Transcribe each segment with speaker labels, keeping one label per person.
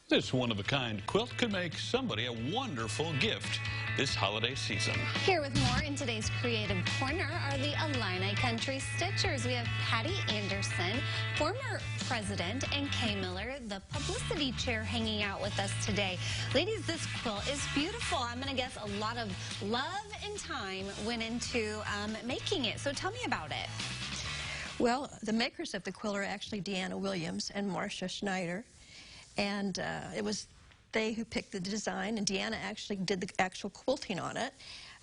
Speaker 1: This one-of-a-kind quilt could make somebody a wonderful gift this holiday season.
Speaker 2: Here with more in today's Creative Corner are the Illini Country Stitchers. We have Patty Anderson, former president, and Kay Miller, the publicity chair, hanging out with us today. Ladies, this quilt is beautiful. I'm going to guess a lot of love and time went into making it. So tell me about it.
Speaker 3: Well, the makers of the quilt are actually Deanna Williams and Marcia Schneider. And it was they who picked the design, and Deanna actually did the actual quilting on it.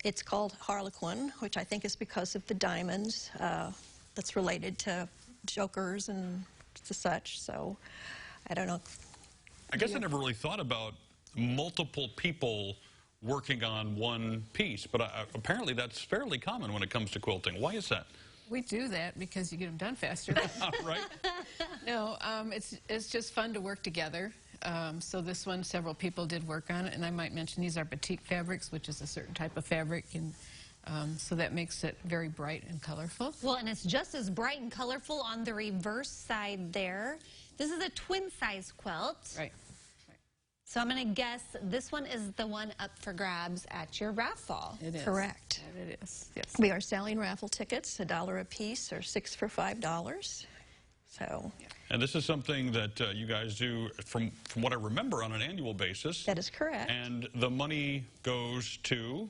Speaker 3: It's called Harlequin, which I think is because of the diamonds that's related to jokers and such. So, I don't know.
Speaker 1: I guess I never really thought about multiple people working on one piece, but apparently that's fairly common when it comes to quilting. Why is that?
Speaker 4: We do that because you get them done faster.
Speaker 1: Right?
Speaker 4: No, it's just fun to work together. So this one, several people did work on it, and I might mention these are batik fabrics, which is a certain type of fabric, and so that makes it very bright and colorful.
Speaker 2: Well, and it's just as bright and colorful on the reverse side there. This is a twin-size quilt.
Speaker 4: Right.
Speaker 2: So I'm going to guess this one is the one up for grabs at your raffle.
Speaker 4: It is.
Speaker 3: Correct.
Speaker 4: It is, yes.
Speaker 3: We are selling raffle tickets, $1 a piece, or 6 for $5. So.
Speaker 1: And this is something that you guys do, from what I remember, on an annual basis.
Speaker 3: That is correct.
Speaker 1: And the money goes to?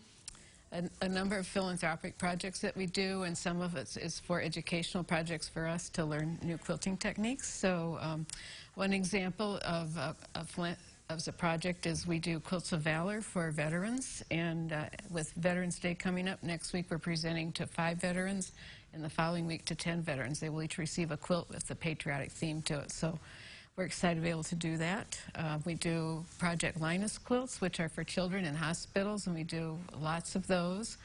Speaker 4: A number of philanthropic projects that we do, and some of it is for educational projects for us to learn new quilting techniques. So one example of the project is we do Quilts of Valor for veterans, and with Veterans Day coming up next week, we're presenting to 5 veterans, and the following week to 10 veterans. They will each receive a quilt with a patriotic theme to it. So we're excited to be able to do that. We do Project Linus quilts, which are for children in hospitals, and we do lots of those.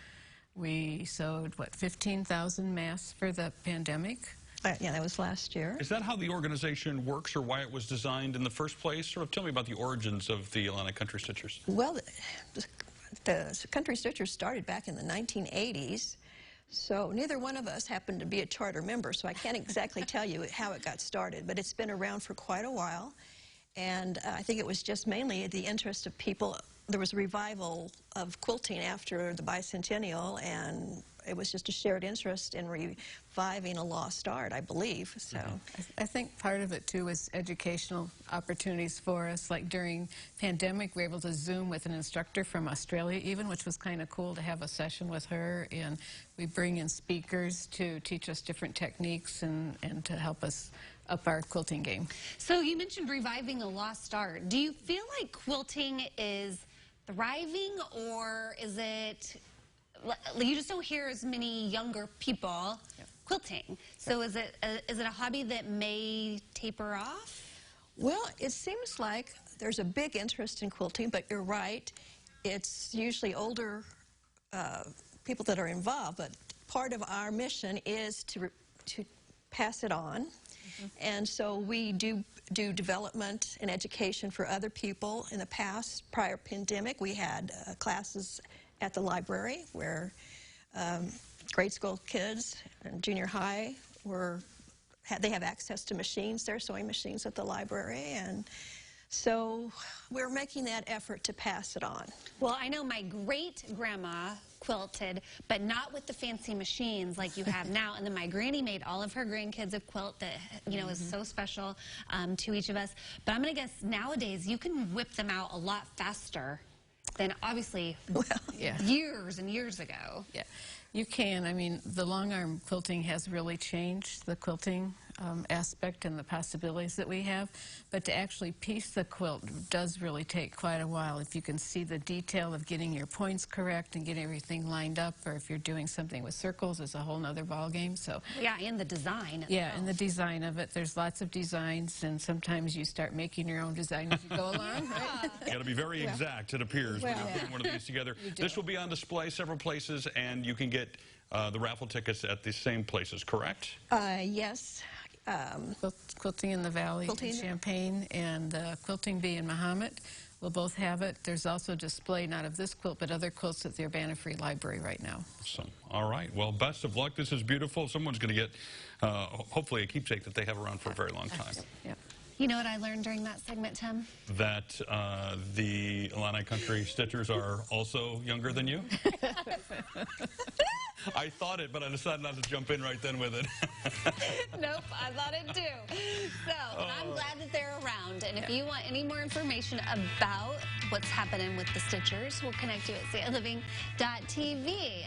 Speaker 4: We sewed, 15,000 masks for the pandemic.
Speaker 3: Yeah, that was last year.
Speaker 1: Is that how the organization works, or why it was designed in the first place? Sort of tell me about the origins of the Illini Country Stitchers.
Speaker 3: Well, the Country Stitchers started back in the 1980s. So neither one of us happened to be a charter member, so I can't exactly tell you how it got started, but it's been around for quite a while. And I think it was just mainly the interest of people. There was a revival of quilting after the bicentennial, and it was just a shared interest in reviving a lost art, I believe. So
Speaker 4: I think part of it too was educational opportunities for us. Like during pandemic, we were able to Zoom with an instructor from Australia even, which was kind of cool to have a session with her. And we bring in speakers to teach us different techniques and to help us up our quilting game.
Speaker 2: So you mentioned reviving a lost art. Do you feel like quilting is thriving, or is it, you just don't hear as many younger people quilting? So is it a hobby that may taper off?
Speaker 3: Well, it seems like there's a big interest in quilting, but you're right. It's usually older people that are involved, but part of our mission is to pass it on. And so we do development and education for other people. In the past, prior pandemic, we had classes at the library where grade school kids and junior high they have access to machines. There are sewing machines at the library, and so we're making that effort to pass it on.
Speaker 2: Well, I know my great-grandma quilted, but not with the fancy machines like you have now. And then my granny made all of her grandkids a quilt that, you know, is so special to each of us. But I'm going to guess nowadays you can whip them out a lot faster than obviously years and years ago.
Speaker 4: Yeah, you can. I mean, the long arm quilting has really changed the quilting aspect and the possibilities that we have. But to actually piece the quilt does really take quite a while. If you can see the detail of getting your points correct and getting everything lined up, or if you're doing something with circles, it's a whole nother ball game. So
Speaker 2: yeah, and the design.
Speaker 4: Yeah, and the design of it. There's lots of designs, and sometimes you start making your own design as you go along. Right?
Speaker 1: You got to be very exact, it appears, when you're putting one of these together. This will be on display several places, and you can get the raffle tickets at the same places, correct?
Speaker 3: Yes.
Speaker 4: Quilting in the Valley in Champaign, and Quilting Bee in Mahomet will both have it. There's also a display, not of this quilt, but other quilts at the Urbana Free Library right now.
Speaker 1: Awesome. All right. Well, best of luck. This is beautiful. Someone's going to get, hopefully, a keepsake that they have around for a very long time.
Speaker 4: Yeah.
Speaker 2: You know what I learned during that segment, Tim?
Speaker 1: That the Illini Country Stitchers are also younger than you? I thought it, but I decided not to jump in right then with it.
Speaker 2: Nope, I thought it too. So, I'm glad that they're around. And if you want any more information about what's happening with the Stitchers, we'll connect you at ciLiving.tv.